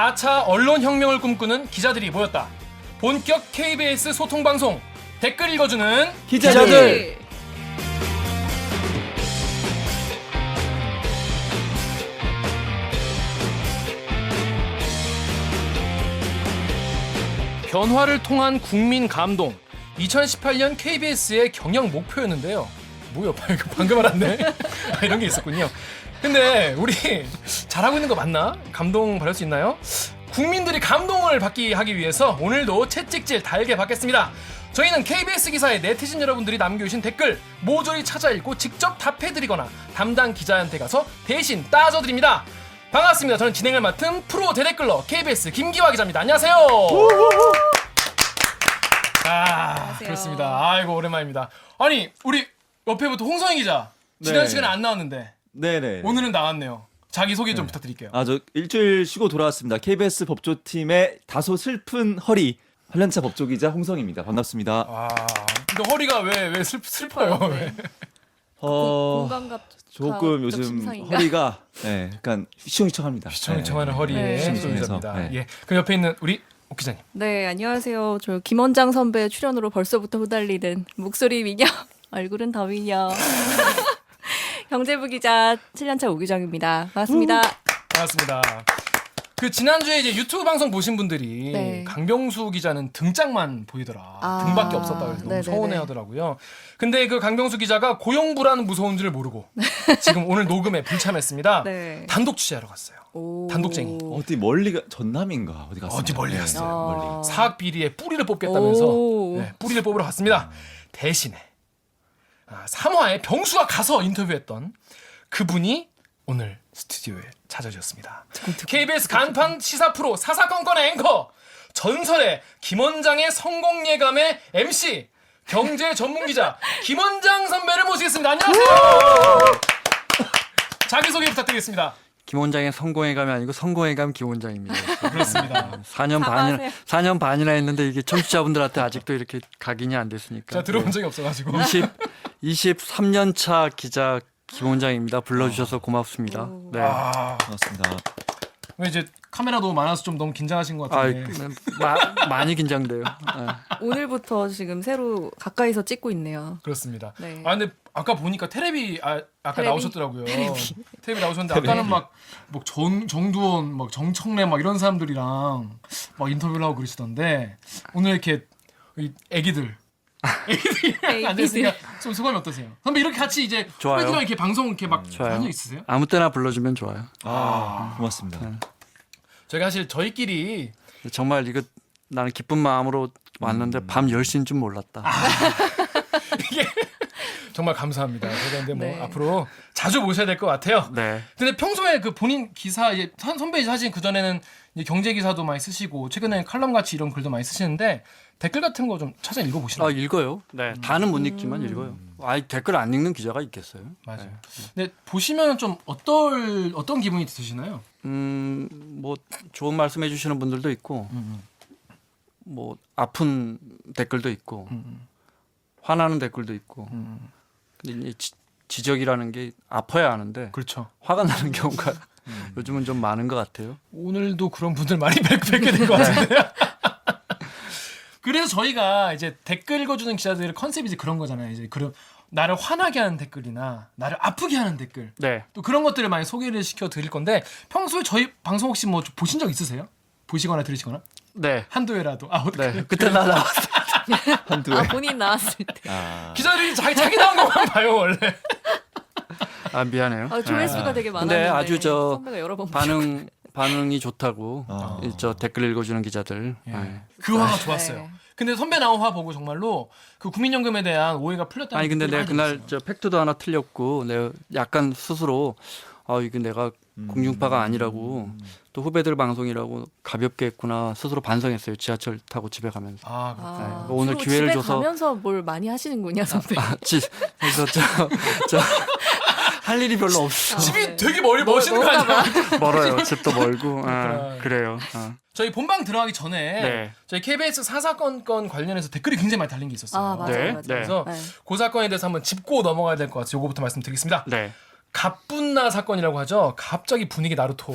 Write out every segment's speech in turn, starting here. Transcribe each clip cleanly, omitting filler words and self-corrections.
4차 언론혁명을 꿈꾸는 기자들이 모였다. 본격 KBS 소통방송 댓글 읽어주는 기자들. 변화를 통한 국민 감동. 2018년 KBS의 경영 목표였는데요. 뭐야, 방금 알았네. 이런 게 있었군요. 근데 우리 잘하고 있는 거 맞나? 감동 받을 수 있나요? 국민들이 감동을 받기 하기 위해서 오늘도 채찍질 달게 받겠습니다. 저희는 KBS 기사에 네티즌 여러분들이 남겨주신 댓글 모조리 찾아 읽고 직접 답해드리거나 담당 기자한테 가서 대신 따져드립니다. 반갑습니다. 저는 진행을 맡은 프로 대댓글러 KBS 김기화 기자입니다. 안녕하세요. 안녕하세요. 그렇습니다. 아이고, 오랜만입니다. 아니, 우리 옆에부터 홍성희 기자 지난 네. 시간에 안 나왔는데 네네. 오늘은 나왔네요. 자기 소개 좀 부탁드릴게요. 저 일주일 쉬고 돌아왔습니다. KBS 법조팀의 다소 슬픈 허리 8년차 법조기자 홍성입니다. 반갑습니다. 근데 허리가 왜 슬퍼요? 왜? 공감각 조금 요즘 심상인가? 허리가 약간 휘청휘청합니다. 휘청휘청하는 허리에 네. 소유자입니다. 네. 예. 그럼 옆에 있는 우리 옥 기자님. 네, 안녕하세요. 저 김원장 선배 출연으로 벌써부터 후달리는 목소리 미녀, 얼굴은 더 미녀. 경제부 기자 7년차 오규정입니다. 반갑습니다. 반갑습니다. 그 지난주에 이제 유튜브 방송 보신 분들이 네. 강병수 기자는 등짝만 보이더라. 아, 등밖에 없었다고 해서 너무 네네네. 서운해하더라고요. 근데 그 강병수 기자가 고용불안 무서운 줄 모르고 지금 오늘 녹음에 불참했습니다. 네. 단독 취재하러 갔어요. 오. 단독쟁이. 어디 멀리 전남인가 어디 갔어요? 어디 멀리 갔어요. 아. 사학 비리에 뿌리를 뽑겠다면서 오. 네, 뿌리를 뽑으러 갔습니다. 대신에 3화에 병수가 가서 인터뷰했던 그분이 오늘 스튜디오에 찾아주셨습니다. KBS 간판 시사 프로 사사건건의 앵커, 전설의 김원장의 성공 예감의 MC, 경제 전문 기자 김원장 선배를 모시겠습니다. 안녕하세요. 자기소개 부탁드리겠습니다. 김원장의 성공의 감이 아니고 성공의 감 김원장입니다. 그렇습니다. 4년 반이나 했는데 이게 청취자분들한테 아직도 이렇게 각인이 안 됐으니까. 제가 들어본 적이 없어가지고. 23년 차 기자 김원장입니다. 불러주셔서 고맙습니다. 네. 반갑습니다. 이제 카메라도 많아서 좀 너무 긴장하신 것 아, 같은데. 많이 긴장돼요. 네. 오늘부터 지금 새로 가까이서 찍고 있네요. 그렇습니다. 네. 근데 아까 보니까 테레비 아까 테레비? 나오셨더라고요. 테레비 나오셨는데 아까는 막 정두원, 막 정청래 막 이런 사람들이랑 막 인터뷰를 하고 그러시던데 오늘 이렇게 이 애기들이랑 앉아있으니까 좀 소감이 어떠세요? 선배 이렇게 같이 이제 좋아요. 후배들이랑 이렇게 방송 이렇게 막 좋아요. 한 적 있으세요? 아무 때나 불러주면 좋아요. 고맙습니다. 저희가 사실 저희끼리 정말 이거 나는 기쁜 마음으로 왔는데 밤 10시인 줄 몰랐다. 이게 정말 감사합니다. 제가 근데 뭐 네. 앞으로 자주 모셔야 될 것 같아요. 네. 근데 평소에 그 본인 기사 이제 선배 사실 그 전에는 경제 기사도 많이 쓰시고 최근에 칼럼 같이 이런 글도 많이 쓰시는데 댓글 같은 거 좀 찾아 읽어보시나요? 읽어요. 네. 다는 못 읽지만 읽어요. 댓글 안 읽는 기자가 있겠어요? 맞아요. 네. 근데 보시면 좀 어떤 기분이 드시나요? 뭐 좋은 말씀해 주시는 분들도 있고, 뭐 아픈 댓글도 있고, 화나는 댓글도 있고. 근데 이 지적이라는 게 아파야 하는데 그렇죠. 화가 나는 경우가 요즘은 좀 많은 것 같아요. 오늘도 그런 분들 많이 뵙게 된 것 같은데요. 그래서 저희가 이제 댓글 읽어주는 기자들의 컨셉이 이제 그런 거잖아요. 이제 그런 나를 화나게 하는 댓글이나 나를 아프게 하는 댓글, 네. 또 그런 것들을 많이 소개를 시켜 드릴 건데 평소에 저희 방송 혹시 뭐 보신 적 있으세요? 보시거나 들으시거나 네. 한두 회라도. 어떻게? 네. 그때 나 나왔어. 한두 해. 본인 나왔을 때. 기자들이 자기 나온 것만 봐요 원래. 아 미안해요. 조회수가 되게 많았는데. 근데 아주 선배가 여러 번 반응이 좋다고 저 댓글 읽어주는 기자들. 네. 그 화가 좋았어요. 네. 근데 선배 나온 화 보고 정말로 그 국민연금에 대한 오해가 풀렸다는. 아니 근데 댓글이 내가 많이 그날 들었어요. 저 팩트도 하나 틀렸고 내가 약간 스스로 이게 내가 공중파가 아니라고 또 후배들 방송이라고 가볍게 했구나 스스로 반성했어요. 지하철 타고 집에 가면서. 그렇구나. 네. 오늘 주로 기회를 집에 줘서- 가면서 뭘 많이 하시는군요, 선배. 그래서 할 일이 별로 없어. 집이 네. 되게 멋있는 거 아니야? 멀어요. 집도 멀고. 그렇구나. 그래요. 저희 본방 들어가기 전에 네. 저희 KBS 사사건건 관련해서 댓글이 굉장히 많이 달린 게 있었어요. 아, 맞아요, 네, 맞아요. 네. 그래서 네. 그 사건에 대해서 한번 짚고 넘어가야 될 것 같아요. 요거부터 말씀드리겠습니다. 네. 갑분나 사건이라고 하죠. 갑자기 분위기 나루토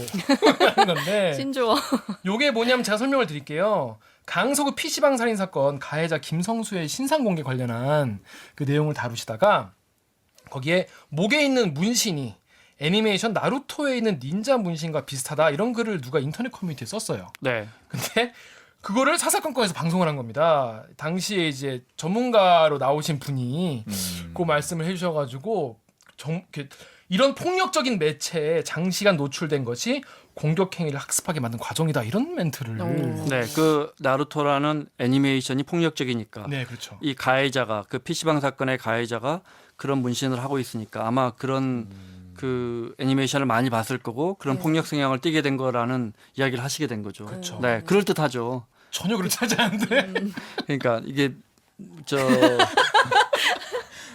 하는 건데 신조어. 요게 뭐냐면 제가 설명을 드릴게요. 강서구 PC방 살인 사건 가해자 김성수의 신상 공개 관련한 그 내용을 다루시다가 거기에 목에 있는 문신이 애니메이션 나루토에 있는 닌자 문신과 비슷하다 이런 글을 누가 인터넷 커뮤니티에 썼어요. 네. 근데 그거를 사사건건에서 방송을 한 겁니다. 당시에 이제 전문가로 나오신 분이 그 말씀을 해주셔가지고 이런 폭력적인 매체에 장시간 노출된 것이 공격 행위를 학습하게 만든 과정이다 이런 멘트를. 네, 그 나루토라는 애니메이션이 폭력적이니까 네, 그렇죠. 이 가해자가 그 PC방 사건의 가해자가 그런 문신을 하고 있으니까 아마 그런 그 애니메이션을 많이 봤을 거고 그런 폭력 성향을 띠게 된 거라는 이야기를 하시게 된 거죠. 그렇죠. 네, 그럴 듯하죠. 전혀 그렇지 하지 않은데. 그러니까 이게 저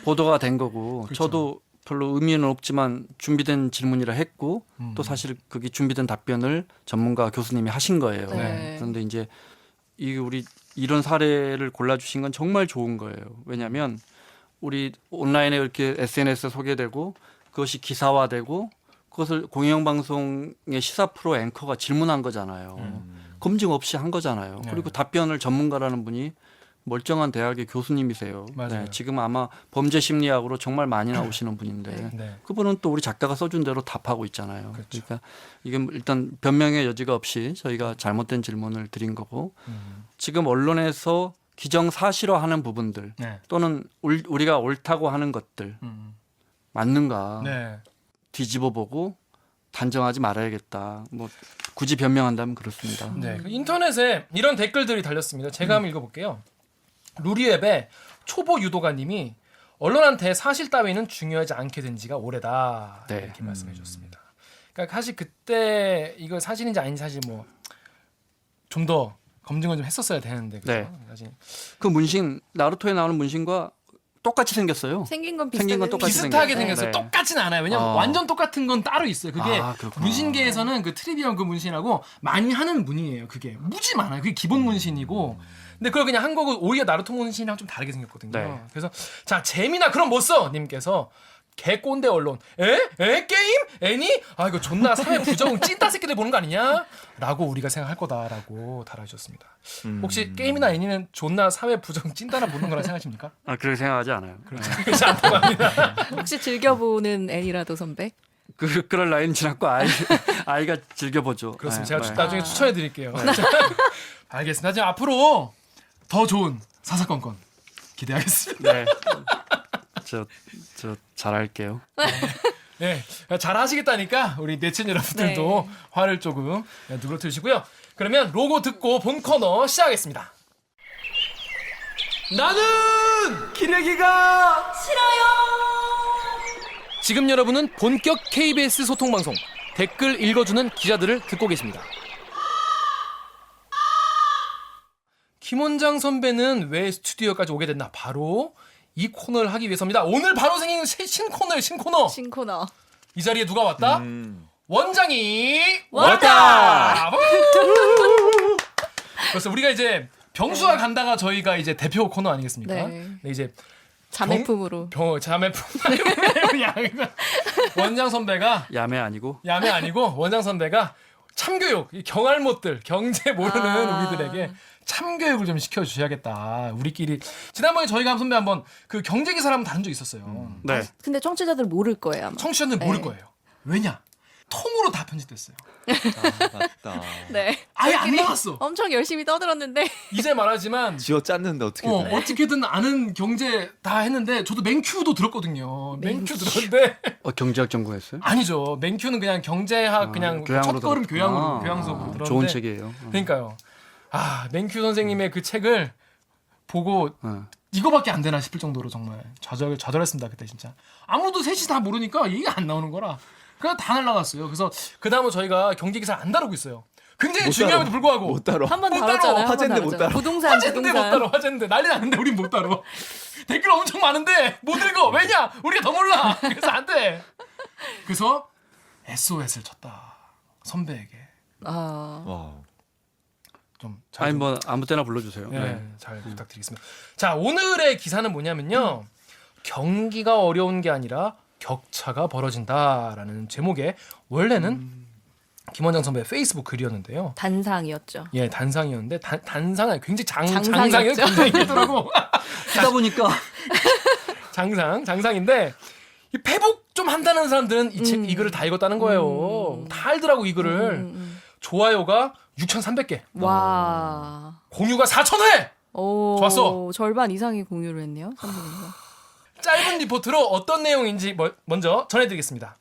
보도가 된 거고 그렇죠. 저도 별로 의미는 없지만 준비된 질문이라 했고 또 사실 그게 준비된 답변을 전문가 교수님이 하신 거예요. 네. 그런데 이제 우리 이런 사례를 골라주신 건 정말 좋은 거예요. 왜냐하면 우리 온라인에 이렇게 SNS에 소개되고 그것이 기사화되고 그것을 공영방송의 시사 프로 앵커가 질문한 거잖아요. 검증 없이 한 거잖아요. 네. 그리고 답변을 전문가라는 분이 멀쩡한 대학의 교수님이세요. 맞아요. 네, 지금 아마 범죄 심리학으로 정말 많이 나오시는 분인데 네. 그분은 또 우리 작가가 써준 대로 답하고 있잖아요. 그렇죠. 그러니까 이게 일단 변명의 여지가 없이 저희가 잘못된 질문을 드린 거고 지금 언론에서 기정사실화하는 부분들 네. 또는 우리가 옳다고 하는 것들 맞는가 네. 뒤집어 보고 단정하지 말아야겠다. 뭐 굳이 변명한다면 그렇습니다. 네. 그 인터넷에 이런 댓글들이 달렸습니다. 제가 한번 읽어볼게요. 루리웹의 초보 유도가님이 언론한테 사실 따위는 중요하지 않게 된 지가 오래다 네. 이렇게 말씀해 주셨습니다. 그러니까 사실 그때 이거 사실인지 아닌지 사실 뭐 좀 더 검증을 좀 했었어야 되는데 그죠? 네. 사실 그 문신 나루토에 나오는 문신과 똑같이 생겼어요. 생긴 건 생긴 건 똑같이 비슷하게 생겼어요. 생겼어요. 네. 똑같진 않아요. 왜냐면 아. 완전 똑같은 건 따로 있어요. 그게 아, 그렇구나. 문신계에서는 그 트리비언 그 문신하고 많이 하는 문이에요. 그게 무지 많아요. 그게 기본 문신이고. 근데 그걸 그냥 한 거고 오히려 나루토 문신이랑 좀 다르게 생겼거든요. 네. 그래서 자 재미나 그럼 뭐 써? 님께서 개꼰대 언론 게임? 애니? 아 이거 존나 사회 부정 찐따 새끼들 보는 거 아니냐? 라고 우리가 생각할 거다라고 달아주셨습니다. 혹시 게임이나 애니는 존나 사회 부정 찐따나 보는 거라 생각하십니까? 아, 그렇게 생각하지 않아요. 그렇지 않다고 합니다. 혹시 즐겨보는 애니라도 선배? 그럴 나이는 지났고 아이가 즐겨보죠. 그렇습니다. 네, 제가 네. 나중에 추천해 드릴게요. 알겠습니다. 지금 앞으로 더 좋은 사사건건 기대하겠습니다. 네. 저 잘할게요. 네, 잘 하시겠다니까 우리 네친 여러분들도 네. 화를 조금 누그러뜨리시고요. 그러면 로고 듣고 본 코너 시작하겠습니다. 나는 기레기가 지금 여러분은 본격 KBS 소통 방송 댓글 읽어주는 기자들을 듣고 계십니다. 김원장 선배는 왜 스튜디오까지 오게 됐나? 바로 이 코너를 하기 위해서입니다. 오늘 바로 생긴 신코너예요. 신코너. 신코너. 이 자리에 누가 왔다? 원장이 왔다! 그래서 우리가 이제 병수와 간다가 저희가 이제 대표 코너 아니겠습니까? 네. 네, 이제 자매품으로. 자매품 원장 선배가 야매 아니고 야매 아니고 원장 선배가 참교육, 이 경알못들, 경제 모르는 우리들에게 참교육을 좀 시켜주셔야겠다. 우리끼리 지난번에 저희가 선배 한번 그 경제 기사를 한번 다룬 적 있었어요. 네. 근데 청취자들 모를 거예요 아마. 청취자들 모를 네. 거예요. 왜냐? 통으로 다 편집됐어요. 맞다. 네. 아예 안 나왔어. 엄청 열심히 떠들었는데 이제 말하지만 지어 짰는데 어떻게 돼? 어떻게든 아는 경제 다 했는데 저도 맹큐도 들었거든요. 맹큐 들었는데 경제학 전공했어요? 아니죠. 맹큐는 그냥 경제학 그냥 교양으로 첫걸음 들었구나. 교양 수업으로 들었는데 좋은 책이에요. 그러니까요. 아 맹큐 선생님의 그 책을 보고 이거밖에 안 되나 싶을 정도로 정말 좌절했습니다 그때 진짜. 아무도 셋이 다 모르니까 얘기가 안 나오는 거라 그냥 다 날라갔어요. 그래서 그 다음은 저희가 경제 기사를 안 다루고 있어요. 굉장히 못 중요함에도 다뤄. 불구하고 못 따로. 한 번 못 다뤘잖아요. 따로. 화제인데 못 따로. 부동산, 화제인데 못 부동산. 따로 화제인데 난리 났는데 우린 못 따로. 댓글 엄청 많은데 못 읽어. 왜냐? 우리가 더 몰라. 그래서 안 돼. 그래서 SOS를 쳤다 선배에게. 아. 와. 좀 아니 뭐 아무 때나 불러주세요. 네, 네. 잘 부탁드리겠습니다. 자 오늘의 기사는 뭐냐면요. 경기가 어려운 게 아니라 격차가 벌어진다라는 제목의 원래는 김원장 선배의 페이스북 글이었는데요. 단상이었죠. 예, 단상이었는데 단상이 굉장히 장상이었죠. 장상이 굉장히 길더라고. 쓰다 보니까 장상인데 이 페북 좀 한다는 사람들은 이 글을 다 읽었다는 거예요. 다 알더라고 이 글을. 좋아요가 6,300개, 와. 공유가 4,000회. 오, 좋았어. 절반 이상이 공유를 했네요. 선생님과. 짧은 리포트로 어떤 내용인지 먼저 전해드리겠습니다.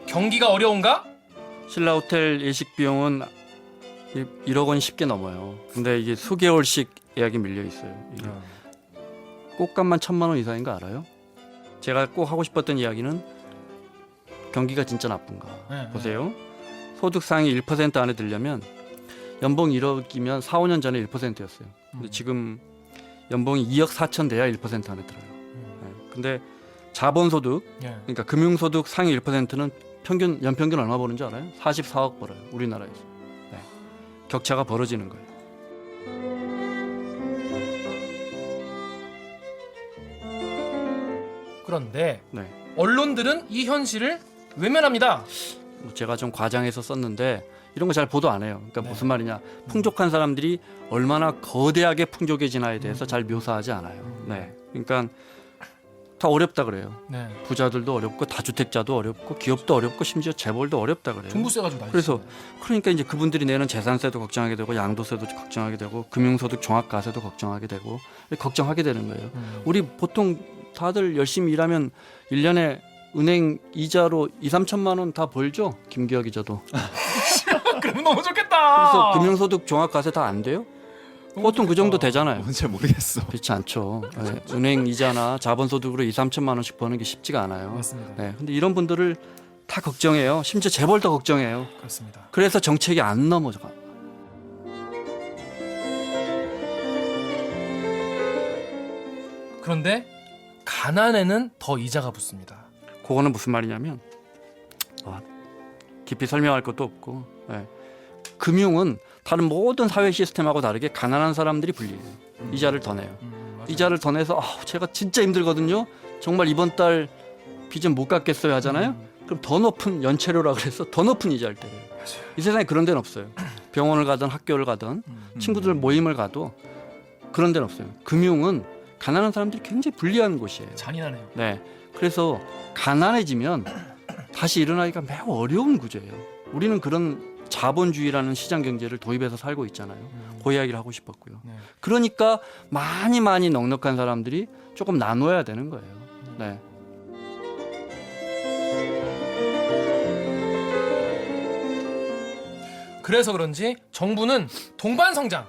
경기가 어려운가? 신라 호텔 예식 비용은 1억 원이 쉽게 넘어요. 근데 이게 수개월씩 예약이 밀려 있어요. 이게 꽃값만 1,000만 원 이상인 거 알아요? 제가 꼭 하고 싶었던 이야기는 경기가 진짜 나쁜가. 네, 보세요. 소득 상위 1% 안에 들려면 연봉 1억이면 4, 5년 전에 1%였어요. 근데 지금 연봉이 2억 4천 돼야 1% 안에 들어요. 네. 근데 자본소득, 예. 그러니까 금융소득 상위 1%는 연평균 얼마 버는지 알아요? 44억 벌어요. 우리나라에서. 네. 격차가 벌어지는 거예요. 그런데 네. 언론들은 이 현실을 외면합니다. 뭐 제가 좀 과장해서 썼는데 이런 거 잘 보도 안 해요. 그러니까 네. 무슨 말이냐? 풍족한 사람들이 얼마나 거대하게 풍족해지나에 대해서 잘 묘사하지 않아요. 네. 그러니까 다 어렵다 그래요. 네. 부자들도 어렵고 다주택자도 어렵고 기업도 어렵고 심지어 재벌도 어렵다 그래요. 종부세 가지고 난리. 그래서 그러니까 이제 그분들이 내는 재산세도 걱정하게 되고 양도세도 걱정하게 되고 금융소득 종합과세도 걱정하게 되고 걱정하게 되는 거예요. 우리 보통 다들 열심히 일하면 1년에 은행 이자로 2, 3천만 원 다 벌죠. 김기혁 기자도. 그러면 너무 좋겠다. 그래서 금융소득 종합과세 다 안 돼요? 보통 그 정도 되잖아요. 뭔지 잘 모르겠어. 그렇지 않죠. 네. 은행 이자나 자본소득으로 2, 3천만 원씩 버는 게 쉽지가 않아요. 맞습니다. 네. 근데 이런 분들을 다 걱정해요. 심지어 재벌도 걱정해요. 그렇습니다. 그래서 정책이 안 넘어가. 그런데 가난에는 더 이자가 붙습니다. 그거는 무슨 말이냐면 깊이 설명할 것도 없고 네. 금융은 다른 모든 사회 시스템하고 다르게 가난한 사람들이 불리해요. 이자를 더 내요. 이자를 더 내서 제가 진짜 힘들거든요. 정말 이번 달 빚은 못 갚겠어요 하잖아요. 그럼 더 높은 연체료라 그래서 더 높은 이자를 때려요. 이 세상에 그런 데는 없어요. 병원을 가든 학교를 가든 친구들 모임을 가도 그런 데는 없어요. 금융은 가난한 사람들이 굉장히 불리한 곳이에요. 잔인하네요. 네. 그래서 가난해지면 다시 일어나기가 매우 어려운 구조예요. 우리는 그런 자본주의라는 시장 경제를 도입해서 살고 있잖아요. 그 이야기를 하고 싶었고요. 네. 그러니까 많이 넉넉한 사람들이 조금 나눠야 되는 거예요. 네. 그래서 그런지 정부는 동반성장을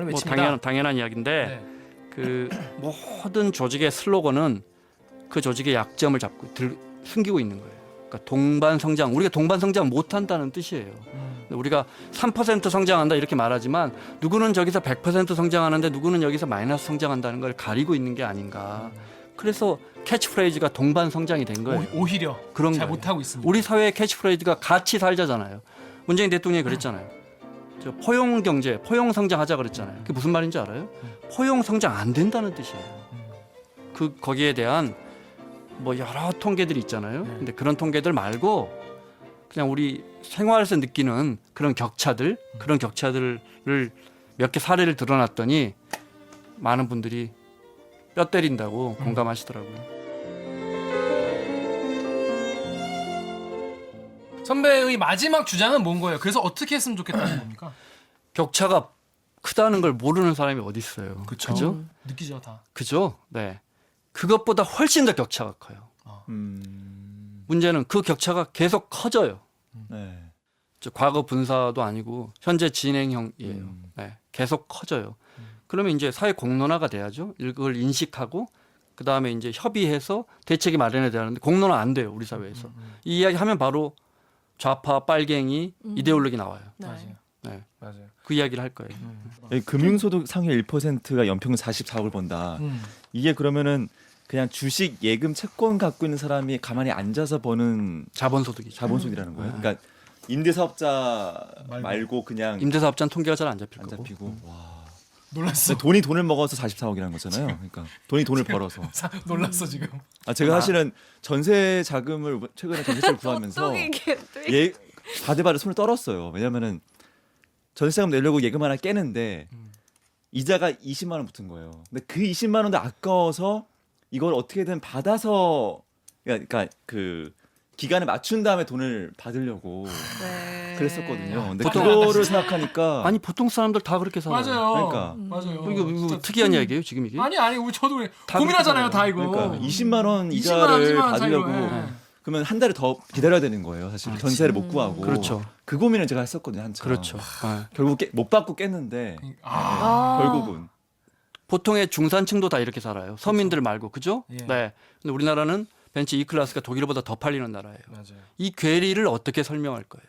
뭐 외칩니다. 당연한 이야기인데 네. 그 모든 조직의 슬로건은 그 조직의 약점을 잡고 숨기고 있는 거예요. 그러니까 동반성장, 우리가 동반성장 못한다는 뜻이에요. 우리가 3% 성장한다 이렇게 말하지만 누구는 저기서 100% 성장하는데 누구는 여기서 마이너스 성장한다는 걸 가리고 있는 게 아닌가. 그래서 캐치프레이즈가 동반성장이 된 거예요. 오히려 그런 잘 거예요. 못하고 있습니다. 우리 사회의 캐치프레이즈가 같이 살자잖아요. 문재인 대통령이 그랬잖아요. 포용 경제, 포용 성장하자 그랬잖아요. 그게 무슨 말인지 알아요? 포용 성장 안 된다는 뜻이에요. 거기에 대한 뭐 여러 통계들이 있잖아요. 근데 그런 통계들 말고 그냥 우리 생활에서 느끼는 그런 격차들을 몇 개 사례를 드러났더니 많은 분들이 뼈 때린다고 공감하시더라고요. 선배의 마지막 주장은 뭔 거예요? 그래서 어떻게 했으면 좋겠다는 겁니까? 격차가 크다는 걸 모르는 사람이 어디 있어요. 그죠? 느끼죠 다. 그죠? 네. 그것보다 훨씬 더 격차가 커요. 문제는 그 격차가 계속 커져요. 네. 과거 분사도 아니고 현재 진행형이에요. 네. 계속 커져요. 그러면 이제 사회 공론화가 돼야죠. 이걸 인식하고 그 다음에 이제 협의해서 대책이 마련해야 되는데 공론화 안 돼요. 우리 사회에서. 이 이야기 하면 바로 좌파 빨갱이 이데올로기 나와요. 네. 맞아요. 네. 맞아요. 그 이야기를 할 거예요. 금융소득 상위 1%가 연평균 44억을 번다. 이게 그러면은 그냥 주식, 예금, 채권 갖고 있는 사람이 가만히 앉아서 버는 자본소득이죠. 자본소득이라는 거예요. 그러니까 임대사업자 말고 그냥 임대사업자는 통계가 잘 안 잡힐 안 거고. 잡히고. 와. 놀랐어. 근데 돈이 돈을 먹어서 44억이라는 거잖아요. 그러니까 돈을 벌어서. 놀랐어 지금. 제가 사실은 전세 자금을 최근에 전세를 구하면서 또 이게 바들바들 손을 떨었어요. 왜냐면은 전세 자금 내려고 예금 하나 깨는데 이자가 20만 원 붙은 거예요. 근데 그 20만 원도 아까워서 이걸 어떻게든 받아서 그러니까 그 기간에 맞춘 다음에 돈을 받으려고 네. 그랬었거든요. 근데 보통- 그거를 생각하니까 아니 보통 사람들 다 그렇게 살아요. 맞아요. 그러니까. 맞아요. 이거 진짜 특이한 이야기예요 지금 이게? 아니 우리 저도 그래. 다 고민하잖아요 다 그렇게 이거. 그러니까 20만 원 20만 이자를 원 받으려고 차이로, 예. 그러면 한 달을 더 기다려야 되는 거예요. 사실 전세를 못 구하고. 그렇죠. 그 고민을 제가 했었거든요. 한참. 그렇죠. 네. 결국 못 받고 깼는데 아, 결국은 보통의 중산층도 다 이렇게 살아요. 서민들 말고 그죠? 예. 네. 근데 우리나라는 벤츠 E 클래스가 독일보다 더 팔리는 나라예요. 맞아요. 이 괴리를 어떻게 설명할 거예요?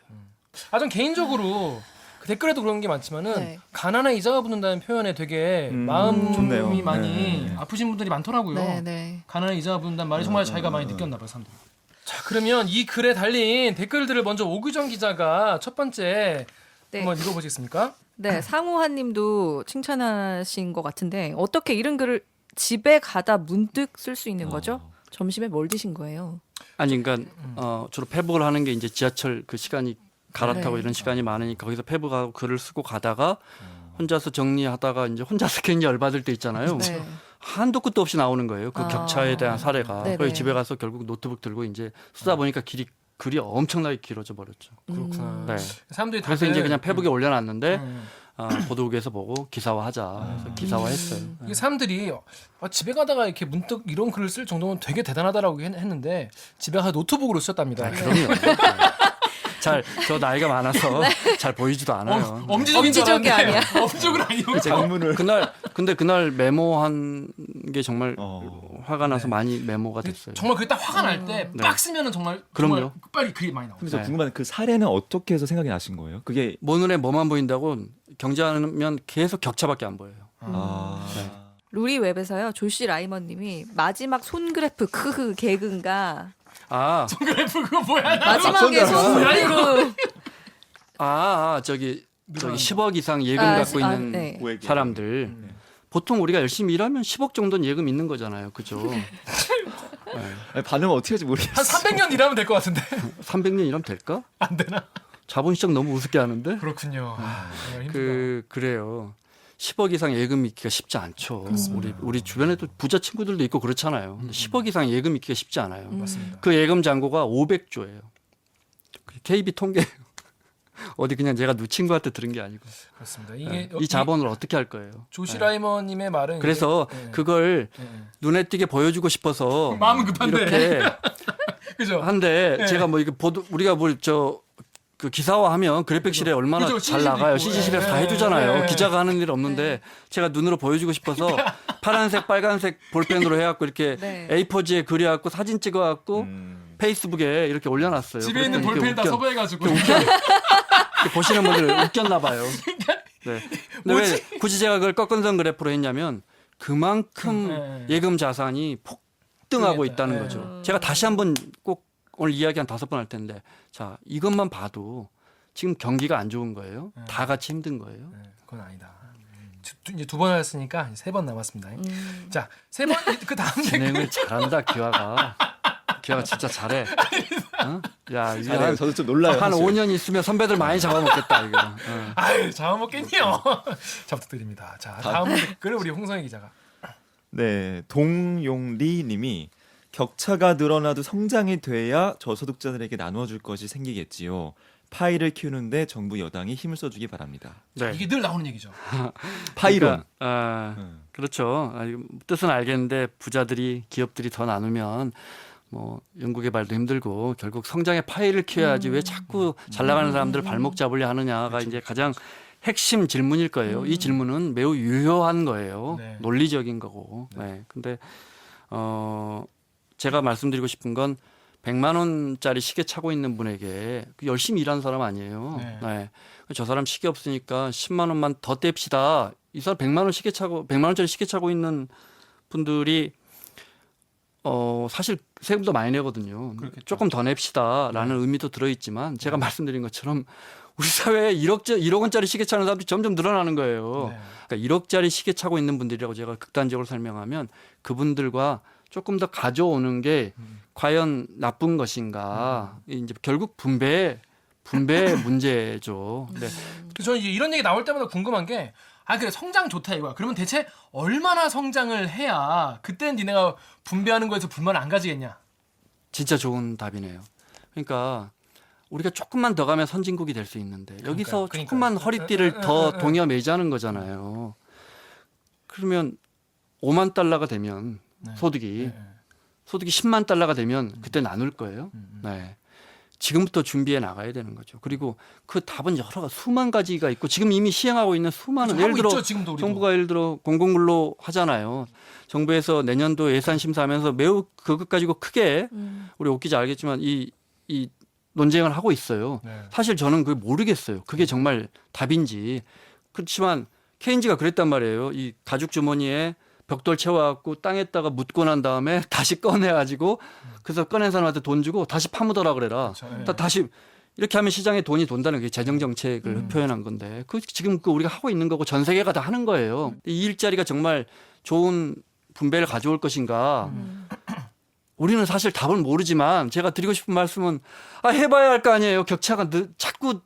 전 개인적으로 그 댓글에도 그런 게 많지만은 네. 가난한 이자가 붙는다는 표현에 되게 좋네요. 마음이 많이 네. 아프신 분들이 많더라고요. 네. 가난한 이자가 붙는다는 말이 정말 자기가 많이 느꼈나 봐요, 사람들이. 자, 그러면 이 글에 달린 댓글들을 먼저 오규정 기자가 첫 번째 네. 한번 읽어보시겠습니까? 네, 상우한님도 칭찬하신 것 같은데 어떻게 이런 글을 집에 가다 문득 쓸 수 있는 거죠? 점심에 뭘 드신 거예요? 아니 그러니까 주로 페북을 하는 게 이제 지하철 그 시간이 갈아타고 네. 이런 시간이 많으니까 거기서 페북하고 글을 쓰고 가다가 혼자서 정리하다가 이제 혼자서 괜히 열받을 때 있잖아요. 네. 한도 끝도 없이 나오는 거예요. 그 아. 격차에 대한 사례가. 네네. 그래서 집에 가서 결국 노트북 들고 이제 쓰다 보니까 글이 엄청나게 길어져 버렸죠. 그렇구나. 네. 사람들이 그래서 이제 그냥 페북에 올려놨는데 음. 보도국에서 보고 기사화하자. 그래서 기사화했어요. 이게 사람들이 집에 가다가 이렇게 문득 이런 글을 쓸 정도면 되게 대단하다라고 했는데 집에 가서 노트북으로 쓰셨답니다. 그럼요. 저 나이가 많아서 잘 보이지도 않아요. 엄지적인 줄 엄지적이 알았는데 아니야. 엄지적은 아니고 장문을 근데 그날 메모한 게 정말 화가 나서 네. 많이 메모가 됐어요. 정말 그게 딱 화가 날 때 네. 빡 쓰면은 정말 그럼요. 빨리 글이 많이 나오죠. 그래서 네. 궁금한 그 사례는 어떻게 해서 생각이 나신 거예요? 그게 뭐 눈에 뭐만 보인다고 경제하면 계속 격차밖에 안 보여요. 네. 루리 웹에서요. 조시 라이먼님이 마지막 손 그래프 크흐 개근가 아, 그래프 그거 뭐야? 마지막에 손 그래프 저기 10억 이상 예금 아, 갖고 있는 네. 고액 사람들 보통 우리가 열심히 일하면 10억 정도는 예금 있는 거잖아요. 그죠? 아니, 반응 어떻게 할지 한 모르겠어요. 300년 일하면 될 것 같은데 300년 일하면 될까? 안 되나? 자본 시장 너무 우습게 하는데? 그렇군요. 정말 힘들다. 그래요. 10억 이상 예금 있기가 쉽지 않죠. 우리 주변에도 부자 친구들도 있고 그렇잖아요. 근데 10억 이상 예금 있기가 쉽지 않아요. 맞습니다. 그 예금 잔고가 500조예요. KB 통계 어디 그냥 제가 누 친구한테 들은 게 아니고 그렇습니다. 이게 이 자본을 어떻게 할 거예요? 조시 라이먼님의 말은 그래서 이게, 그걸 예. 눈에 띄게 보여주고 싶어서 마음은 급한데. 이렇게 그죠? 한데 네. 제가 뭐 이게 우리가 그 기사화하면 그래픽실에 얼마나 그죠, 잘 CCTV 나가요. 있고. CCTV에서 다 네. 해주잖아요. 네. 기자가 하는 일 없는데 제가 눈으로 보여주고 싶어서 파란색, 빨간색 볼펜으로 해갖고 이렇게 네. A4지에 그려갖고 사진 찍어갖고 페이스북에 이렇게 올려놨어요. 집에 있는 그랬더니 볼펜에다 이렇게 섭외해가지고 이렇게 보시는 분들 웃겼나 봐요. 네. 근데 왜 굳이 제가 그걸 꺾은선 그래프로 했냐면 그만큼 네. 예금 자산이 폭등하고 그러겠다. 있다는 네. 거죠. 제가 다시 한번 꼭 오늘 이야기 한 5번 할 텐데 자 이것만 봐도 지금 경기가 안 좋은 거예요. 다 같이 힘든 거예요. 네, 그건 아니다. 이제 2번 하셨으니까 3번 남았습니다. 자, 3번 그 다음 진행을 잘한다 기화가. 기화가 진짜 잘해. 어? 야, 이게 잘해요. 저도 좀 놀라요. 한 사실. 5년 있으면 선배들 많이 잡아먹겠다 이거. 아유, 잡아먹겠니요. 자, 부탁드립니다. 자, 다음 댓글을 우리 홍성희 기자가. 네, 동용리 님이 격차가 늘어나도 성장이 돼야 저소득자들에게 나눠줄 것이 생기겠지요. 파이를 키우는데 정부 여당이 힘을 써주기 바랍니다. 네. 이게 늘 나오는 얘기죠. 파이론. 그렇죠. 뜻은 알겠는데 부자들이 기업들이 더 나누면 뭐 연구개발도 힘들고 결국 성장의 파이를 키워야지 왜 자꾸 잘 나가는 사람들 발목 잡으려 하느냐가 이제 가장 핵심 질문일 거예요. 이 질문은 매우 유효한 거예요. 네. 논리적인 거고. 네. 근데 제가 말씀드리고 싶은 건 100만 원짜리 시계 차고 있는 분에게 열심히 일하는 사람 아니에요. 네. 네. 저 사람 시계 없으니까 10만 원만 더 뗍시다. 이 사람 100만 원짜리 시계 차고 있는 분들이 사실 세금도 많이 내거든요. 그렇겠죠. 조금 더 냅시다라는 의미도 들어있지만 제가 말씀드린 것처럼 우리 사회에 1억 원짜리 시계 차는 사람들이 점점 늘어나는 거예요. 네. 그러니까 1억짜리 시계 차고 있는 분들이라고 제가 극단적으로 설명하면 그분들과 조금 더 가져오는 게 과연 나쁜 것인가? 이제 결국 분배의 문제죠. 네. 그래서 저는 이제 이런 얘기 나올 때마다 궁금한 게, 그래 성장 좋다 이거야. 그러면 대체 얼마나 성장을 해야 그때는 니네가 분배하는 거에서 불만을 안 가지겠냐? 진짜 좋은 답이네요. 그러니까 우리가 조금만 더 가면 선진국이 될 수 있는데 여기서 그러니까요. 조금만 허리띠를 더 동여 매자는 거잖아요. 그러면 5만 달러가 되면 소득이 10만 달러가 되면 그때 나눌 거예요. 네. 지금부터 준비해 나가야 되는 거죠. 그리고 그 답은 여러 수만 가지가 있고 지금 이미 시행하고 있는 수많은 예를 들어 있죠, 지금도 우리도. 정부가 예를 들어 공공근로 하잖아요. 정부에서 내년도 예산 심사하면서 매우 그것 가지고 크게 우리 옥 기자 알겠지만 이 논쟁을 하고 있어요. 네. 사실 저는 그게 모르겠어요. 그게 정말 답인지. 그렇지만 케인즈가 그랬단 말이에요. 이 가죽 주머니에 벽돌 채워갖고 땅에다가 묻고 난 다음에 다시 꺼내가지고 그래서 꺼낸 사람한테 돈 주고 다시 파묻어라 그래라. 그렇죠. 네. 다시 이렇게 하면 시장에 돈이 돈다는 게 재정 정책을 표현한 건데 그 지금 그 우리가 하고 있는 거고 전 세계가 다 하는 거예요. 이 일자리가 정말 좋은 분배를 가져올 것인가? 우리는 사실 답은 모르지만 제가 드리고 싶은 말씀은 해봐야 할 거 아니에요. 격차가 자꾸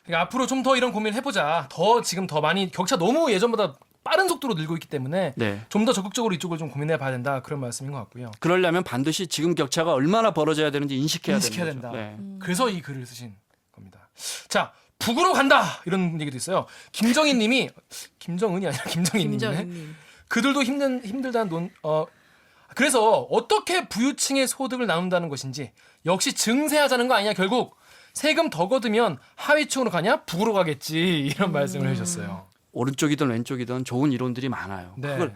그러니까 앞으로 좀 더 이런 고민을 해보자. 지금 더 많이 격차 너무 예전보다 빠른 속도로 늘고 있기 때문에 네. 좀 더 적극적으로 이쪽을 좀 고민해봐야 된다. 그런 말씀인 것 같고요. 그러려면 반드시 지금 격차가 얼마나 벌어져야 되는지 인식해야 된다. 되는 거죠. 네. 그래서 이 글을 쓰신 겁니다. 자, 북으로 간다 이런 얘기도 있어요. 김정희님이 김정은이 아니라 김정희님이네. 김정희님. 그들도 힘들다는 그래서 어떻게 부유층의 소득을 나눈다는 것인지 역시 증세하자는 거 아니냐 결국 세금 더 걷으면 하위층으로 가냐 북으로 가겠지 이런 말씀을 해주셨어요. 오른쪽이든 왼쪽이든 좋은 이론들이 많아요. 네.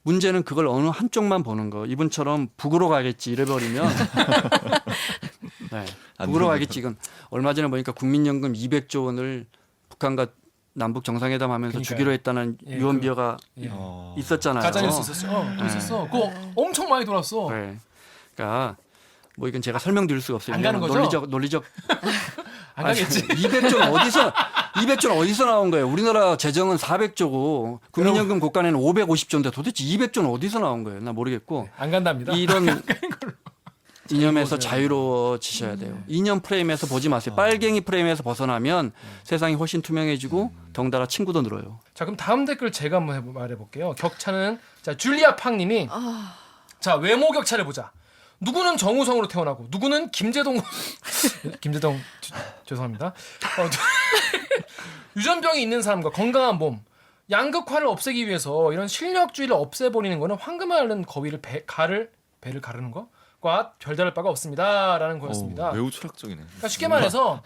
문제는 그걸 어느 한쪽만 보는 거. 이분처럼 북으로 가겠지 이래버리면 네, 북으로 가겠지. 이건 얼마 전에 보니까 국민연금 200조 원을 북한과 남북 정상회담 하면서 그러니까요. 주기로 했다는 예, 유언비어가 예. 있었잖아요. 가짜뉴스 있었어. 또 있었어. 그거 엄청 많이 돌았어. 네. 그러니까 뭐 이건 제가 설명드릴 수가 없어요. 안 가는 거죠? 논리적 안 가겠지. 200조는 어디서 나온 거예요? 우리나라 재정은 400조고 국민연금 국간에는 550조인데 도대체 200조는 어디서 나온 거예요? 나 모르겠고 안 간답니다. 이런 이념에서 자유로워지셔야 돼요. 이념 프레임에서 보지 마세요. 빨갱이 프레임에서 벗어나면 세상이 훨씬 투명해지고 덩달아 친구도 늘어요. 자, 그럼 다음 댓글 제가 한번 말해볼게요. 격차는 자 줄리아 팡님이 자 외모 격차를 보자. 누구는 정우성으로 태어나고 누구는 김재동 죄송합니다. 유전병이 있는 사람과 건강한 몸 양극화를 없애기 위해서 이런 실력주의를 없애버리는 거는 황금알은 거위를 배를 가르는 거과 별다를 바가 없습니다라는 거였습니다. 매우 철학적이네. 그러니까 쉽게 말해서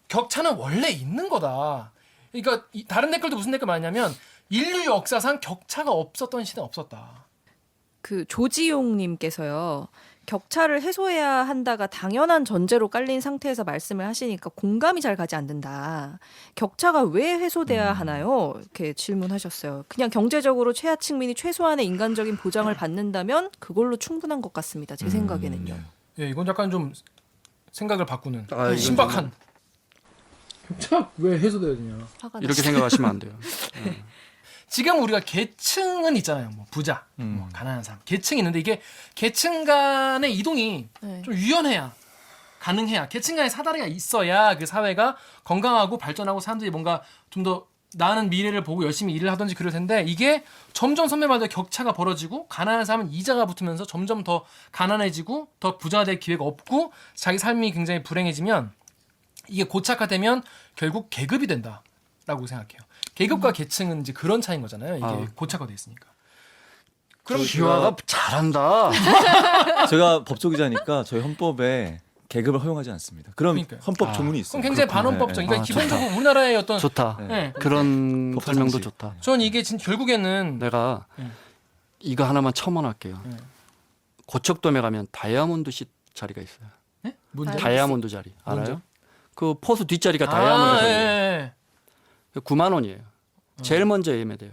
격차는 원래 있는 거다. 그러니까 다른 댓글도 무슨 댓글 많냐면 인류 역사상 격차가 없었던 시대는 없었다. 그 조지용님께서요. 격차를 해소해야 한다가 당연한 전제로 깔린 상태에서 말씀을 하시니까 공감이 잘 가지 않는다. 격차가 왜 해소돼야 하나요? 이렇게 질문하셨어요. 그냥 경제적으로 최하층민이 최소한의 인간적인 보장을 받는다면 그걸로 충분한 것 같습니다. 제 생각에는요. 예, 이건 약간 좀 생각을 바꾸는 이건 신박한. 격차 왜 해소돼야 되냐? 화가 이렇게 났어요. 생각하시면 안 돼요. 지금 우리가 계층은 있잖아요. 뭐 부자, 뭐 가난한 사람, 계층이 있는데 이게 계층 간의 이동이 네. 좀 유연해야 가능해야 계층 간의 사다리가 있어야 그 사회가 건강하고 발전하고 사람들이 뭔가 좀 더 나은 미래를 보고 열심히 일을 하든지 그럴 텐데 이게 점점 선배 말대로 격차가 벌어지고 가난한 사람은 이자가 붙으면서 점점 더 가난해지고 더 부자가 될 기회가 없고 자기 삶이 굉장히 불행해지면 이게 고착화되면 결국 계급이 된다라고 생각해요. 계급과 계층은 이제 그런 차이인 거잖아요. 이게 고착화돼 있으니까. 그럼 기화가 잘한다. 제가 법조기자니까 저희 헌법에 계급을 허용하지 않습니다. 그럼 그러니까요. 헌법 조문이 있어요. 그럼 굉장히 반헌법적. 그러니까 기본적으로 우리나라의 어떤 좋다. 네. 그런 법사 설명도 정치. 좋다. 전 이게 결국에는 내가 네. 이거 하나만 첨언할게요. 네. 고척돔에 가면 다이아몬드식 자리가 있어요. 네? 뭔데? 다이아몬드 자리 알아요? 뭔죠? 그 포수 뒷자리가 다이아몬드 자리. 예. 9만 원이에요. 제일 먼저 예매돼요.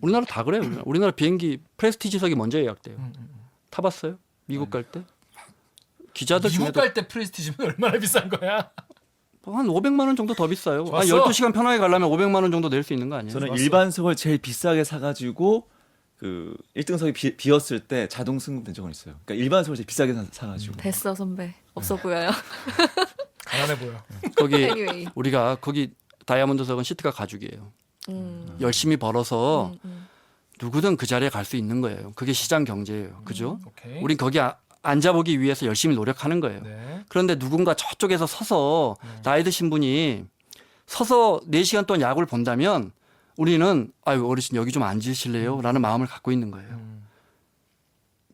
우리나라 다 그래요. 우리나라 비행기 프레스티지석이 먼저 예약돼요. 음. 타봤어요? 미국 갈 때? 기자들 미국 중에도 갈 때 프레스티지면 얼마나 비싼 거야? 한 500만 원 정도 더 비싸요. 한 좋았어. 12시간 편하게 가려면 500만 원 정도 낼 수 있는 거 아니에요? 저는 좋았어. 일반석을 제일 비싸게 사가지고 그 1등석이 비었을 때 자동 승급된 적은 있어요. 그러니까 일반석을 제일 비싸게 사가지고. 됐어 선배. 없어 보여요. 가난해 보여. 거기 anyway. 우리가 거기 다이아몬드석은 시트가 가죽이에요. 열심히 벌어서 누구든 그 자리에 갈 수 있는 거예요. 그게 시장 경제예요. 그죠? 오케이. 우린 거기 앉아보기 위해서 열심히 노력하는 거예요. 네. 그런데 누군가 저쪽에서 서서 나이 드신 분이 서서 4시간 동안 야구를 본다면 우리는 아유 어르신 여기 좀 앉으실래요? 라는 마음을 갖고 있는 거예요.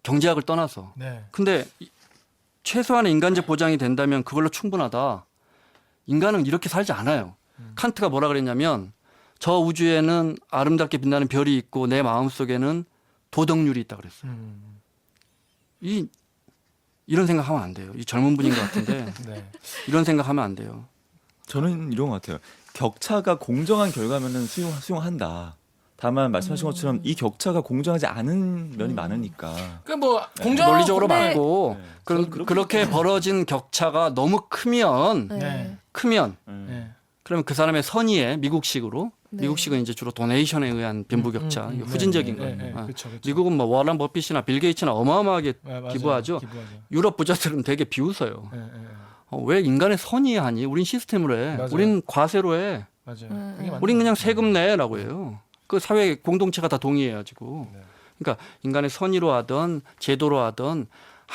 경제학을 떠나서. 네. 근데 최소한의 인간적 보장이 된다면 그걸로 충분하다. 인간은 이렇게 살지 않아요. 칸트가 뭐라 그랬냐면 저 우주에는 아름답게 빛나는 별이 있고 내 마음속에는 도덕률이 있다 그랬어요. 이런 생각하면 안 돼요. 이 젊은 분인 것 같은데 네. 이런 생각하면 안 돼요. 저는 이런 것 같아요. 격차가 공정한 결과면은 수용한다. 다만 말씀하신 것처럼 이 격차가 공정하지 않은 면이 많으니까. 그 뭐 공정 논리적으로 근데- 맞고 네. 그럼 저는 그렇게 벌어진 격차가 너무 크면 네. 크면 그러면 그 사람의 선의에 미국식으로 네. 미국식은 이제 주로 도네이션에 의한 빈부 격차 이거 후진적인 네, 거예요. 네, 아, 그렇죠, 그렇죠. 미국은 뭐 워런 버핏이나 빌 게이츠나 어마어마하게 네, 맞아요. 기부하죠. 유럽 부자들은 되게 비웃어요. 네, 네, 네. 왜 인간의 선의에 하니? 우린 시스템으로 해. 맞아요. 우린 과세로 해. 맞아요. 음, 그게 맞는 우린 그냥 거죠. 세금 내라고 해요. 그 사회 공동체가 다 동의해가지고. 네. 그러니까 인간의 선의로 하든 제도로 하든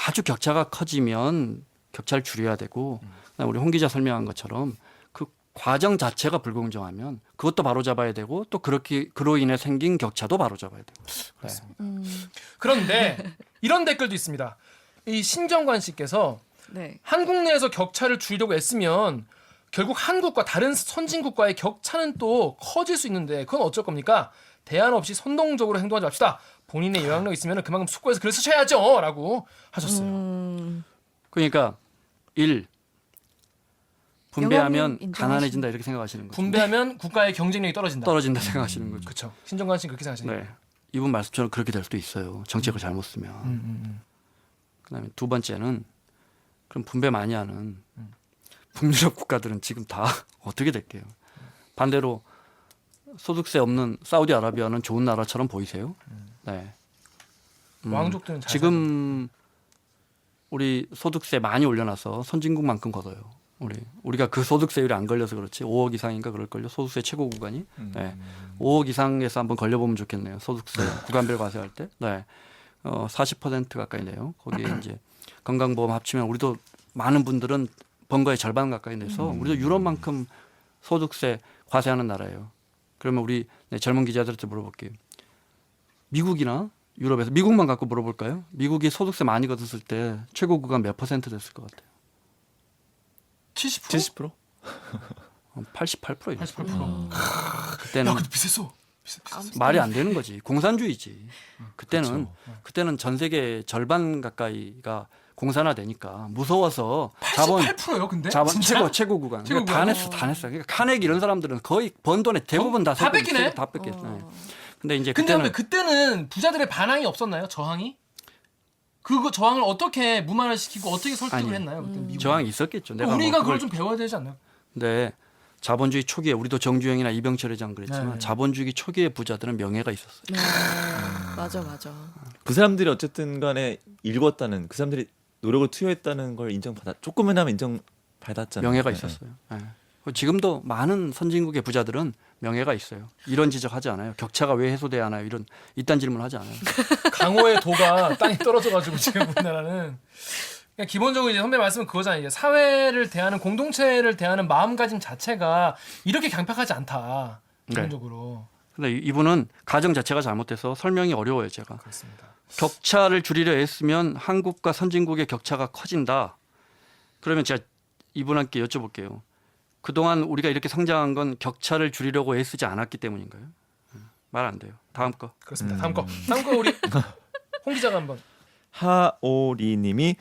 아주 격차가 커지면 격차를 줄여야 되고 그다음에 우리 홍 기자 설명한 것처럼 그 과정 자체가 불공정하면 그것도 바로잡아야 되고 또 그렇게 그로 인해 생긴 격차도 바로잡아야 되고. 그렇습니다. 음, 그런데 이런 댓글도 있습니다. 이 신정관 씨께서 네. 한국 내에서 격차를 줄이려고 애쓰면 결국 한국과 다른 선진국과의 격차는 또 커질 수 있는데 그건 어쩔 겁니까? 대안 없이 선동적으로 행동하지 맙시다. 본인의 영향력 있으면 그만큼 숙고해서 글을 쓰셔야죠. 라고 하셨어요. 그러니까 1. 분배하면 영향력 인정하시는 가난해진다 이렇게 생각하시는 거죠. 분배하면 국가의 경쟁력이 떨어진다. 떨어진다 생각하시는 거죠. 그렇죠. 신정관 씨는 그렇게 생각하시네요. 네. 이분 말씀처럼 그렇게 될 수도 있어요. 정책을 잘못 쓰면. 그다음에 두 번째는 그럼 분배 많이 하는 북유럽 국가들은 지금 다 어떻게 될게요? 반대로 소득세 없는 사우디아라비아는 좋은 나라처럼 보이세요? 네. 왕족들은 잘 지금 우리 소득세 많이 올려놔서 선진국만큼 걷어요. 우리가 그 소득세율이 안 걸려서 그렇지 5억 이상인가 그럴걸요. 소득세 최고 구간이. 네. 5억 이상에서 한번 걸려보면 좋겠네요. 소득세 구간별 과세할 때. 네. 40% 가까이 내요. 거기에 이제 건강보험 합치면 우리도 많은 분들은 번 거의 절반 가까이 내서 우리도 유럽만큼 소득세 과세하는 나라예요. 그러면 우리 젊은 기자들한테 물어볼게요. 미국이나 유럽에서 미국만 갖고 물어볼까요? 미국이 소득세 많이 걷었을 때 최고 구간 몇 퍼센트 됐을 것 같아요? 70%? 70%? 88%예요. 88%. 그때는 야, 근데 비쌌어. 말이 안 되는 거지. 공산주의지. 그때는 전 세계 절반 가까이가 공산화되니까 무서워서 88%요, 근데? 진짜? 최고 구간. 최고 다 구간. 냈어. 그러니까 카네기 이런 사람들은 거의 번 돈의 대부분 다 뺏기네? 다 뺏겼어. 네. 근데 이제 근데 그때는 그때는 부자들의 반항이 없었나요? 저항이? 그거 저항을 어떻게 무마를 시키고 어떻게 설득을 아니, 했나요? 그때 미국. 저항이 있었겠죠. 내가 우리가 뭐 그걸 좀 배워야 되지 않나요? 근데 자본주의 초기에 우리도 정주영이나 이병철 회장 그랬지만 네. 자본주의 초기의 부자들은 명예가 있었어요. 네. 맞아. 그 사람들이 어쨌든 간에 읽었다는 그 사람들이 노력을 투여했다는 걸 조금이나마 인정받았잖아요. 명예가 네. 있었어요. 네. 지금도 많은 선진국의 부자들은 명예가 있어요. 이런 지적하지 않아요. 격차가 왜 해소돼야 하나요? 이딴 질문하지 않아요. 강호의 도가 땅이 떨어져가지고 지금 우리나라는 그냥 기본적으로 이제 선배 말씀은 그거잖아요. 이제 사회를 대하는 공동체를 대하는 마음가짐 자체가 이렇게 강팍하지 않다. 기본적으로. 근데 이분은 가정 자체가 잘못돼서 설명이 어려워요, 제가. 그렇습니다. 격차를 줄이려 애쓰면 한국과 선진국의 격차가 커진다. 그러면 제가 이분한테 여쭤볼게요. 그동안 우리가 이렇게 성장한 건 격차를 줄이려고 애쓰지 않았기 때문인가요? 말 안 돼요. 다음 거. 그렇습니다. 다음 거 우리 홍 기자가 한번. 하오리님이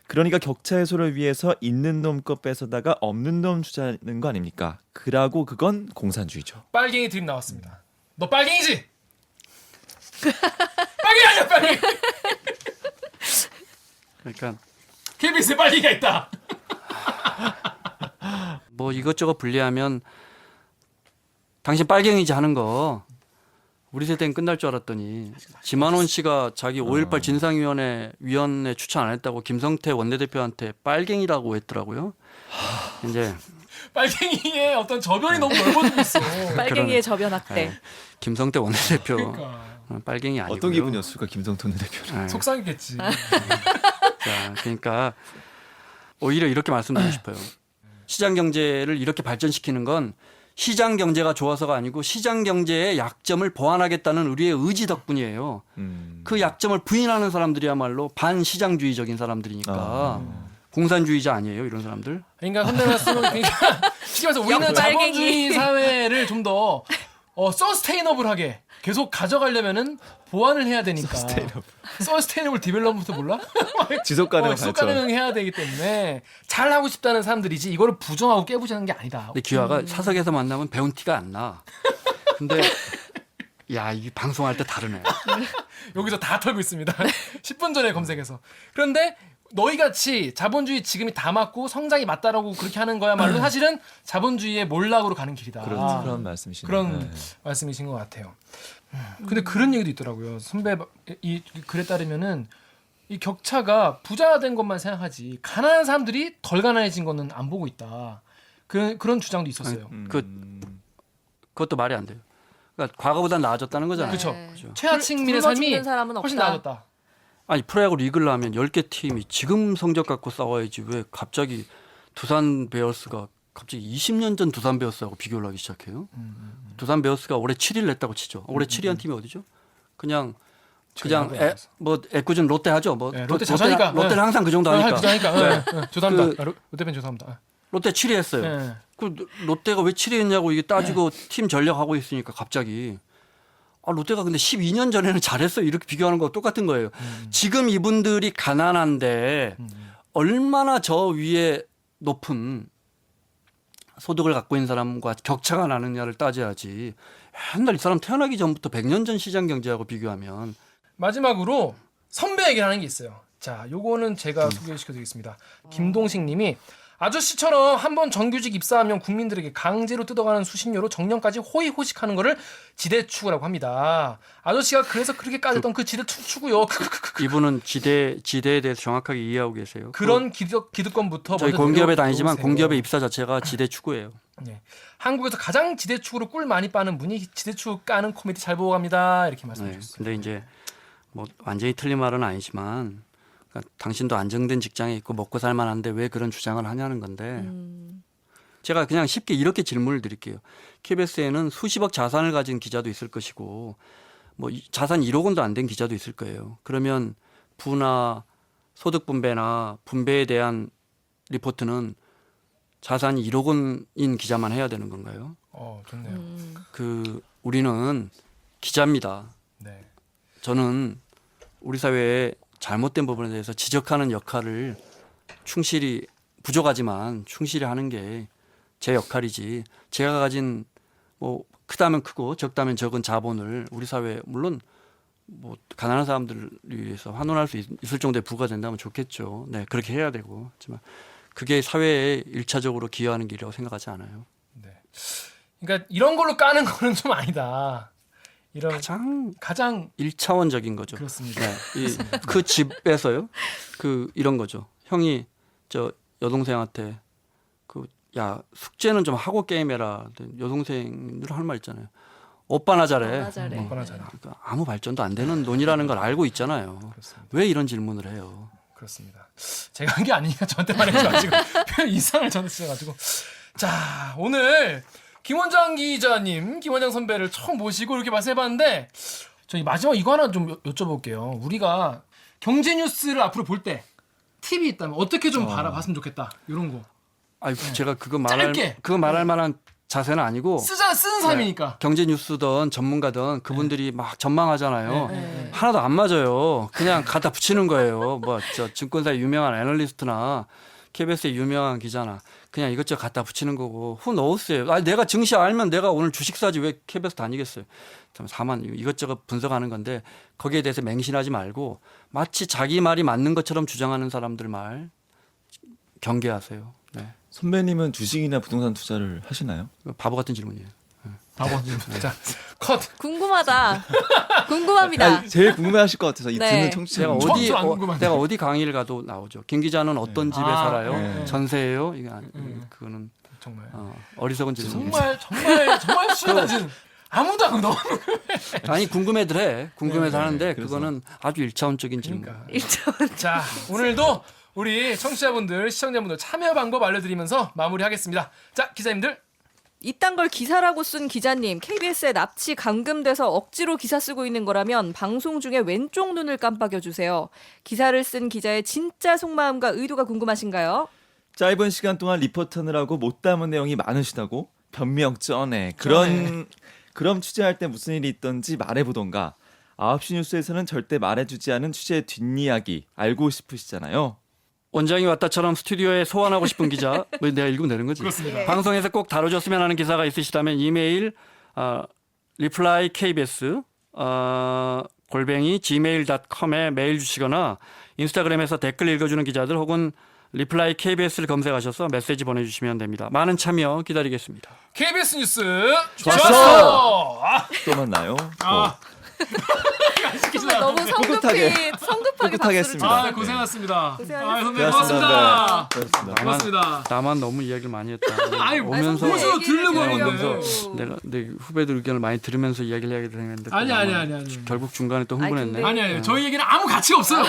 그러니까 격차 해소를 위해서 있는 놈 거 뺏어다가 없는 놈 주자는 거 아닙니까? 그건 공산주의죠. 빨갱이 드립 나왔습니다. 너 빨갱이지? 빨갱이 아니야 빨갱이. 그러니까 KBS에 빨갱이가 있다. 뭐 이것저것 분리하면 당신 빨갱이지 하는 거 우리 세대는 끝날 줄 알았더니 지만원 씨가 자기 5.18 진상위원회 추천 안 했다고 김성태 원내대표한테 빨갱이라고 했더라고요. 이제 빨갱이의 어떤 저변이 너무 넓어지고 있어. 빨갱이의 저변 학대. 네, 김성태 원내대표 그러니까 빨갱이 아니고요. 어떤 기분이었을까 김성태 대표는. 네. 속상했겠지. 자, 그러니까 오히려 이렇게 말씀드리고 싶어요. 시장 경제를 이렇게 발전시키는 건 시장 경제가 좋아서가 아니고 시장 경제의 약점을 보완하겠다는 우리의 의지 덕분이에요. 그 약점을 부인하는 사람들이야말로 반시장주의적인 사람들이니까 공산주의자 아니에요, 이런 사람들. 그러니까 현대 말씀은 그러니까 쉽게 말해서 우리는 빨갱이. 자본주의 사회를 좀 더 서스테이너블하게 계속 가져가려면은 보완을 해야 되니까. 서스테이너블 디벨롭먼트 몰라? 지속 가능한 지속 발전. 가능해야 되기 때문에 잘 하고 싶다는 사람들이지 이거를 부정하고 깨부수는 게 아니다. 근데 기화가 사석에서 만나면 배운 티가 안 나. 근데 야, 이 방송할 때 다르네. 여기서 다 털고 있습니다. 10분 전에 검색해서. 그런데 너희같이 자본주의 지금이 다 맞고 성장이 맞다라고 그렇게 하는 거야말로 사실은 자본주의의 몰락으로 가는 길이다. 그런 말씀이시네요. 그런 네. 말씀이신 것 같아요. 근데 그런 얘기도 있더라고요. 선배 이 글에 따르면은 이 격차가 부자 된 것만 생각하지 가난한 사람들이 덜 가난해진 거는 안 보고 있다. 그런 주장도 있었어요. 그것도 말이 안 돼요. 그러니까 과거보다 나아졌다는 거잖아요. 그쵸. 네. 그죠. 최하층민의 굶어 삶이 죽는 사람은 훨씬 없다. 나아졌다. 아니 프로야구 리그를 하면 10개 팀이 지금 성적 갖고 싸워야지 왜 갑자기 두산 베어스가 갑자기 20년 전 두산 베어스하고 비교를 하기 시작해요. 두산 베어스가 올해 7위를 냈다고 치죠. 올해 7위 한 팀이 어디죠? 그냥 뭐 애꿎은 롯데 하죠. 뭐 네, 롯데 자주하니까. 롯데는 항상 그 정도 하니까. 부자니까. 죄송합니다. 롯데 팬 죄송합니다. 롯데 7위 했어요. 네. 그 롯데가 왜 7위 했냐고 이게 따지고 팀 전력하고 있으니까 갑자기 롯데가 근데 12년 전에는 잘했어요. 이렇게 비교하는 거 똑같은 거예요. 지금 이분들이 가난한데 얼마나 저 위에 높은 소득을 갖고 있는 사람과 격차가 나느냐를 따져야지. 옛날 이 사람 태어나기 전부터 100년 전 시장 경제하고 비교하면 마지막으로 선배 얘기를 하는 게 있어요. 자, 요거는 제가 소개시켜드리겠습니다. 김동식 님이 아저씨처럼 한번 정규직 입사하면 국민들에게 강제로 뜯어가는 수신료로 정년까지 호의호식하는 거를 지대추구라고 합니다. 아저씨가 그래서 그렇게 까졌던 그 지대추구요. 이분은 지대에 대해서 정확하게 이해하고 계세요. 그런 기득권부터 저희 먼저 공기업에 다니지만 내려놓으세요. 공기업의 입사 자체가 지대 추구예요. 네. 한국에서 가장 지대추구로 꿀 많이 빠는 분이 지대추구 까는 코미디 잘 보고 갑니다. 이렇게 말씀해 네. 주셨어요. 근데 이제 뭐 완전히 틀린 말은 아니지만 그러니까 당신도 안정된 직장에 있고 먹고 살만한데 왜 그런 주장을 하냐는 건데 제가 그냥 쉽게 이렇게 질문을 드릴게요. KBS에는 수십억 자산을 가진 기자도 있을 것이고 뭐 자산 1억 원도 안 된 기자도 있을 거예요. 그러면 부나 소득 분배나 분배에 대한 리포트는 자산이 1억 원인 기자만 해야 되는 건가요? 좋네요. 우리는 기자입니다. 네. 저는 우리 사회에 잘못된 부분에 대해서 지적하는 역할을 충실히 부족하지만 충실히 하는 게 제 역할이지. 제가 가진 뭐 크다면 크고 적다면 적은 자본을 우리 사회 물론 뭐 가난한 사람들을 위해서 환원할 수 있을 정도의 부가 된다면 좋겠죠. 네, 그렇게 해야 되고. 하지만 그게 사회에 일차적으로 기여하는 길이라고 생각하지 않아요. 네. 그러니까 이런 걸로 까는 거는 좀 아니다. 이런 가장 1차원적인 거죠. 그렇습니다. 네, 그 집에서요. 이런 거죠. 형이 저 여동생한테 야 숙제는 좀 하고 게임해라. 여동생들 할 말 있잖아요. 오빠나 잘해. 오빠나 잘해. 그러니까 아무 발전도 안 되는 논의라는 걸 알고 있잖아요. 그렇습니다. 왜 이런 질문을 해요? 그렇습니다. 제가 한 게 아니니까 저한테 말해줘가지고 이상을 저한테 쓰셔가지고 자 오늘 김원장 기자님, 김원장 선배를 처음 모시고 이렇게 말씀해봤는데 저희 마지막 이거 하나 좀 여쭤볼게요. 우리가 경제 뉴스를 앞으로 볼 때 팁이 있다면 어떻게 좀 봤으면 좋겠다 이런 거. 제가 그거 짧게. 말할 만한 자세는 아니고 쓰는 사람이니까. 경제 뉴스든 전문가든 그분들이 막 전망하잖아요. 네. 하나도 안 맞아요. 그냥 갖다 붙이는 거예요. 뭐 저 증권사의 유명한 애널리스트나 KBS의 유명한 기자나 그냥 이것저것 갖다 붙이는 거고 who knows요. 아니 내가 증시 알면 내가 오늘 주식 사지 왜 KBS 다니겠어요. 참 사만 이것저것 분석하는 건데 거기에 대해서 맹신하지 말고 마치 자기 말이 맞는 것처럼 주장하는 사람들 말 경계하세요. 네. 선배님은 주식이나 부동산 투자를 하시나요? 바보 같은 질문이에요. 바보. 자, 컷. 궁금하다. 궁금합니다. 아니, 제일 궁금해하실 것 같아서 이 네. 듣는 내가 청취자분 안 궁금한데. 내가 어디 강의를 가도 나오죠. 김 기자는 어떤 집에 아, 살아요? 네. 전세예요? 이게 그거는 정말. 어리석은 질문이에요. 정말 수요낮은 아무도 안 넣어. 아니 궁금해들 해. 궁금해서 네, 하는데 그래서. 그거는 아주 일차원적인 질문. 그러니까. 일단 자, 오늘도 우리 청취자분들, 시청자분들 참여 방법 알려드리면서 마무리하겠습니다. 자, 기자님들. 이딴 걸 기사라고 쓴 기자님, KBS에 납치 감금돼서 억지로 기사 쓰고 있는 거라면 방송 중에 왼쪽 눈을 깜빡여 주세요. 기사를 쓴 기자의 진짜 속마음과 의도가 궁금하신가요? 짧은 시간 동안 리포터느라고 못 담은 내용이 많으시다고 변명 쩌네. 그럼 취재할 때 무슨 일이 있던지 말해보던가. 9시 뉴스에서는 절대 말해주지 않은 취재의 뒷이야기 알고 싶으시잖아요. 원장이 왔다처럼 스튜디오에 소환하고 싶은 기자, 뭐 내가 읽으면 되는 거지. 그렇습니다. 방송에서 꼭 다뤄줬으면 하는 기사가 있으시다면 이메일 reply kbs 골뱅이 gmail.com에 메일 주시거나 인스타그램에서 댓글 읽어주는 기자들 혹은 reply kbs를 검색하셔서 메시지 보내주시면 됩니다. 많은 참여 기다리겠습니다. KBS 뉴스 좋았어! 좋았어. 아, 또 만나요. 아. 정말 너무 성급하게 꿋꿋하게 박수를 했습니다. 아, 쳤어요. 고생하셨습니다. 고생하셨습니다. 아, 선배님 고맙습니다. 고맙습니다. 그렇습니다. 고맙습니다. 나만 너무 이야기를 많이 했다. 아니, 오면서 무슨 들으려고 하는 얘기를 건데. 내가 내 후배들 의견을 많이 들으면서 이야기를 해야 되는데 또 아니. 결국 중간에 또 흥분했네. 아니, 근데- 아니, 저희 얘기는 아무 가치가 없어요.